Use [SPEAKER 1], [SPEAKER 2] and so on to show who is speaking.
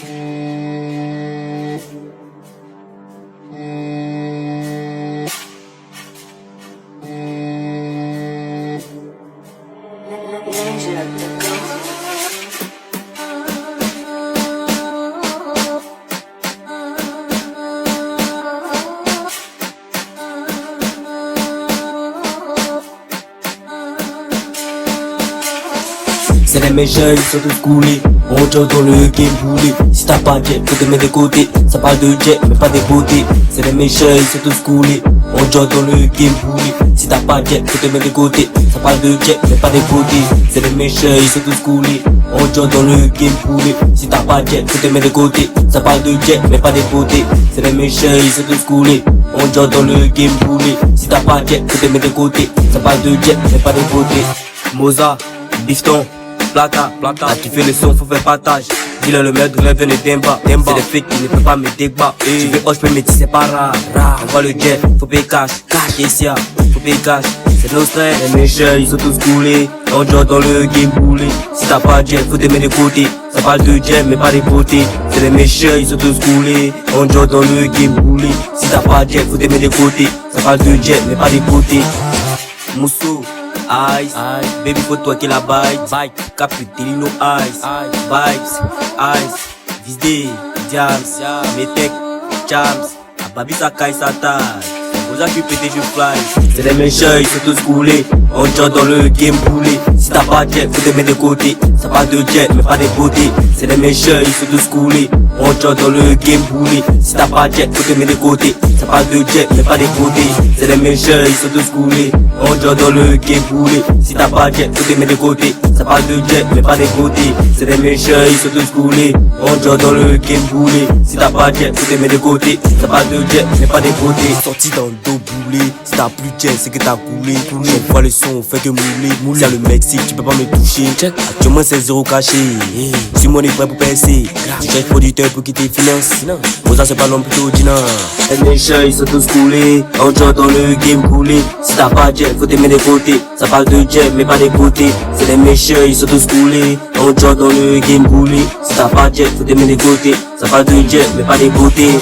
[SPEAKER 1] C'est les méchants, ils sont tous coulés. On joue dans le game boulé. Si t'as pas de jet, faut te mettre de côté. Ça parle de jet, mais pas des beautés. C'est les méchants, ils sont tous coulés. On joue dans le game boulé. Si t'as pas de jet, faut te mettre de côté. Ça parle de jet, mais pas des beautés. C'est les méchants, ils sont tous coulés. On joue dans le game boulé. Si t'as pas de jet, faut te mettre de côté. Ça parle de jet, mais pas des beautés. C'est les méchants, ils sont tous coulés. On joue dans le game boulé. Si t'as pas de jet, faut te mettre de côté. Ça parle de jet, mais pas des beautés. Moza, Bifton, Plata, là tu fais le son, faut faire partage. Dis-le le maître, lève le Demba. C'est des fake qui ne peuvent pas me débattre. Tu veux oh, je peux me dire c'est pas rare. On voit le jet, faut payer cash. Kessia, faut payer cash. C'est nos stress. Les méchants, ils sont tous coulés. On joue dans le game boulé. Si t'as pas de jet, faut te mettre de côté. Ça parle de jet, mais pas des beautés. C'est les méchants, ils sont tous coulés. On joue dans le game boulé. Si t'as pas de jet, faut te mettre de côté. Ça parle de jet, mais pas des beautés. Moussou. Ice, baby faut toi qui la bite, Capitelino Ice, vibes, Ice, Visdé, Jams, Metek, Chams, Ababi Sakai Satai, Oza tu pété je fly. C'est les méchants, ils sont tous coulés, on joue dans le game boulé. Si t'as pas de jet, faut te mettre de côté. Ça parle de jet, mais pas des beautés. C'est les méchants, ils sont tous coulés, on joue dans le game boulé. Si t'as pas de jet, faut te mettre de côté. Ça parle de jet, mais pas des beautés. C'est les méchants, ils sont tous coulés. On joue dans le game boulé. Si t'as pas de jet, faut te mettre de côté. Ça parle de jet, mais pas des beautés. C'est les méchants, ils sont tous coulés. On joue dans le game boulé. Si t'as pas de jet, faut te mettre de côté. Ça parle de jet, mais pas des beautés. Sorti dans le dos boulé. Si t'as plus de jet, c'est que t'as coulé. On voit le son, on fait que mouler. C'est le Mexique, tu peux pas me toucher. Actuellement c'est zéro caché. Si mon est prêt pour percer. Tu cherches producteur pour quitter finance. Pour ça c'est pas non plutôt dîner. Les méchants, ils sont tous coulés. On joue dans le game boulé. Si t'as pas de jet, faut te mettre de côté. Ça parle de jet, mais pas des beautés. C'est les méchants, ils sont tous coulés. On joue dans le game boulé. Si t'as pas de jet, faut te mettre de côté. Ça parle de jet, mais pas des beautés.